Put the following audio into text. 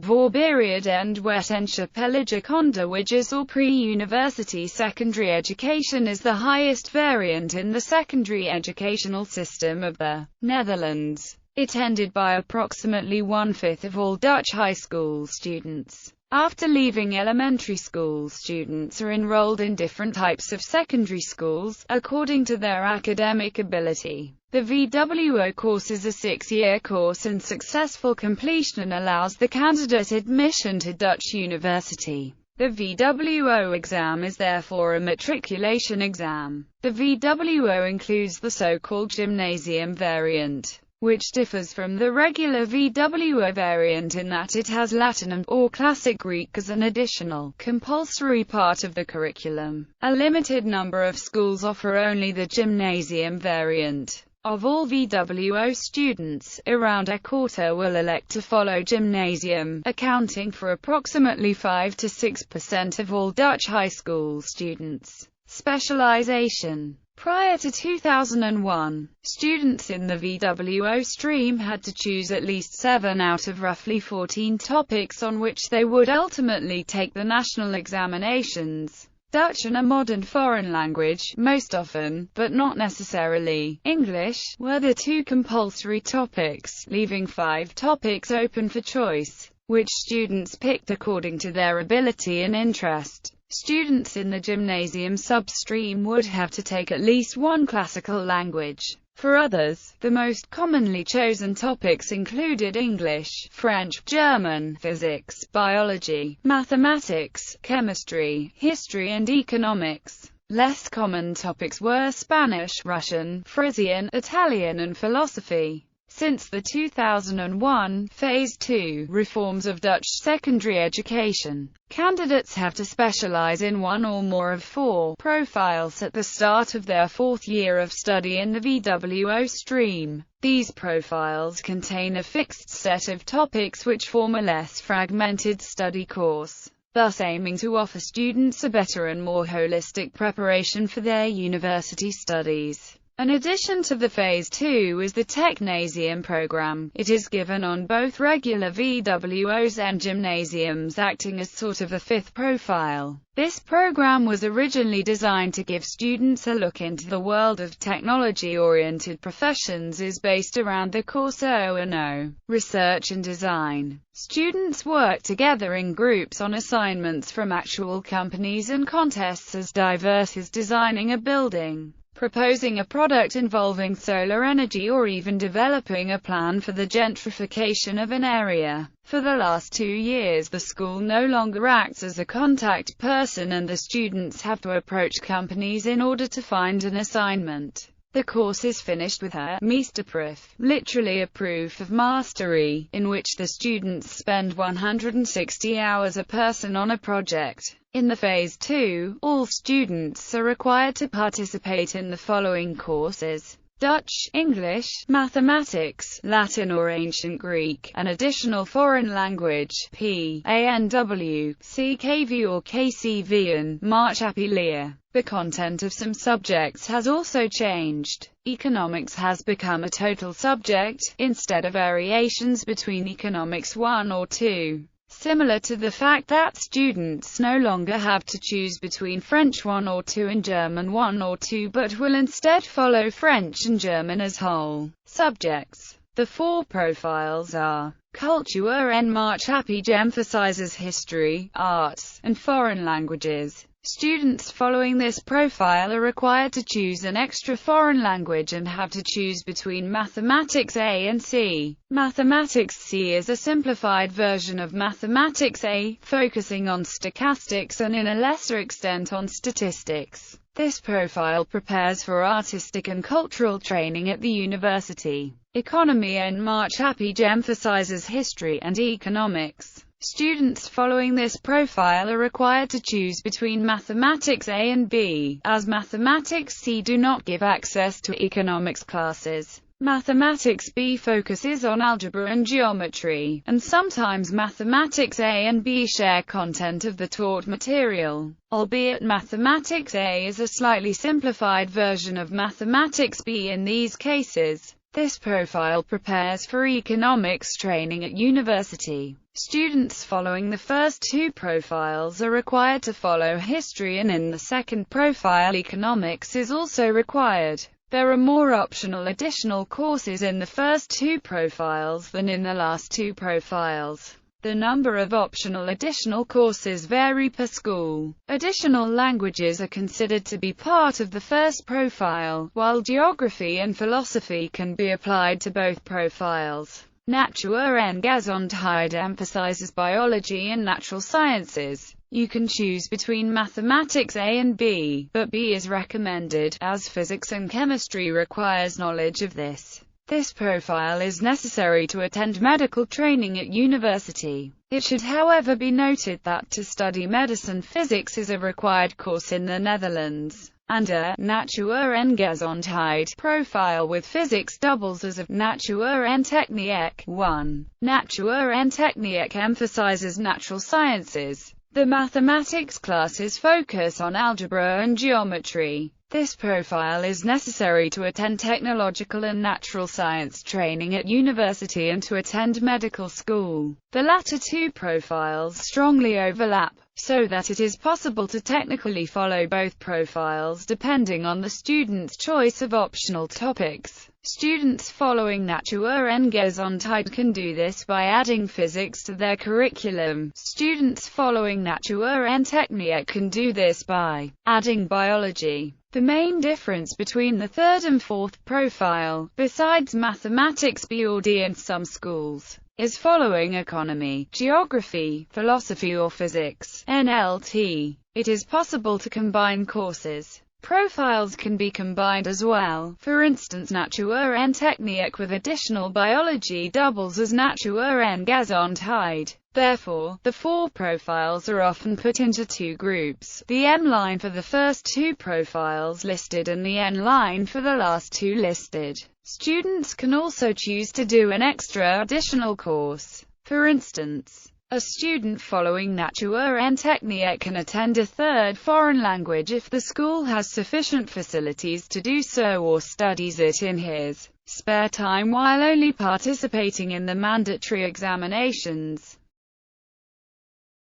Voorbereidend wetenschappelijk onderwijs or pre-university secondary education is the highest variant in the secondary educational system of the Netherlands. It ended by approximately one-fifth of all Dutch high school students. After leaving elementary school, students are enrolled in different types of secondary schools, according to their academic ability. The VWO course is a 6-year course and successful completion allows the candidate admission to Dutch university. The VWO exam is therefore a matriculation exam. The VWO includes the so-called gymnasium variant, which differs from the regular VWO variant in that it has Latin or Classic Greek as an additional, compulsory part of the curriculum. A limited number of schools offer only the gymnasium variant. Of all VWO students, around a quarter will elect to follow gymnasium, accounting for approximately 5 to 6% of all Dutch high school students. Specialization. Prior to 2001, students in the VWO stream had to choose at least 7 out of roughly 14 topics on which they would ultimately take the national examinations. Dutch and a modern foreign language, most often, but not necessarily, English, were the 2 compulsory topics, leaving 5 topics open for choice, which students picked according to their ability and interest. Students in the gymnasium substream would have to take at least 1 classical language. For others, the most commonly chosen topics included English, French, German, physics, biology, mathematics, chemistry, history and economics. Less common topics were Spanish, Russian, Frisian, Italian and philosophy. Since the 2001 Phase 2 reforms of Dutch secondary education, candidates have to specialize in 1 or more of 4 profiles at the start of their 4th year of study in the VWO stream. These profiles contain a fixed set of topics which form a less fragmented study course, thus aiming to offer students a better and more holistic preparation for their university studies. An addition to the Phase 2 is the Technasium program. It is given on both regular VWOs and gymnasiums, acting as sort of a 5th profile. This program was originally designed to give students a look into the world of technology-oriented professions. Is based around the course O&O, research and design. Students work together in groups on assignments from actual companies and contests as diverse as designing a building, proposing a product involving solar energy or even developing a plan for the gentrification of an area. For the last 2 years the school no longer acts as a contact person and the students have to approach companies in order to find an assignment. The course is finished with a meesterproef, literally a proof of mastery, in which the students spend 160 hours a person on a project. In the Phase 2, all students are required to participate in the following courses: Dutch, English, mathematics, Latin or ancient Greek, an additional foreign language, PANW, CKV or KCV and maatschappij. The content of some subjects has also changed. Economics has become a total subject, instead of variations between Economics 1 or 2. Similar to the fact that students no longer have to choose between French 1 or 2 and German 1 or 2 but will instead follow French and German as whole subjects. The 4 profiles are: Culture en maatschappij emphasizes history, arts, and foreign languages. Students following this profile are required to choose an extra foreign language and have to choose between Mathematics A and C. Mathematics C is a simplified version of Mathematics A, focusing on stochastics and in a lesser extent on statistics. This profile prepares for artistic and cultural training at the university. Economy en maatschappij emphasizes history and economics. Students following this profile are required to choose between Mathematics A and B, as Mathematics C do not give access to economics classes. Mathematics B focuses on algebra and geometry, and sometimes Mathematics A and B share content of the taught material, albeit Mathematics A is a slightly simplified version of Mathematics B in these cases. This profile prepares for economics training at university. Students following the first two profiles are required to follow history, and in the second profile economics is also required. There are more optional additional courses in the first two profiles than in the last two profiles. The number of optional additional courses vary per school. Additional languages are considered to be part of the first profile, while geography and philosophy can be applied to both profiles. Natur en Gesundheit emphasizes biology and natural sciences. You can choose between mathematics A and B, but B is recommended, as physics and chemistry requires knowledge of this. This profile is necessary to attend medical training at university. It should however be noted that to study medicine, physics is a required course in the Netherlands, and a Natur en Gesundheit profile with physics doubles as a Natur en Techniek. 1. Natur en Techniek emphasizes natural sciences. The mathematics classes focus on algebra and geometry. This profile is necessary to attend technological and natural science training at university and to attend medical school. The latter two profiles strongly overlap, so that it is possible to technically follow both profiles depending on the student's choice of optional topics. Students following Natur en Gesundheit can do this by adding physics to their curriculum. Students following Natur en Techniek can do this by adding biology. The main difference between the third and fourth profile, besides mathematics B or D in some schools, is following economy, geography, philosophy or physics, NLT. It is possible to combine courses. Profiles can be combined as well. For instance, Natur en Techniek with additional biology doubles as Natur en Gesundheit. Therefore, the four profiles are often put into two groups, the M-line for the first two profiles listed and the N-line for the last two listed. Students can also choose to do an extra additional course. For instance, a student following Natur en Techniek can attend a third foreign language if the school has sufficient facilities to do so, or studies it in his spare time while only participating in the mandatory examinations.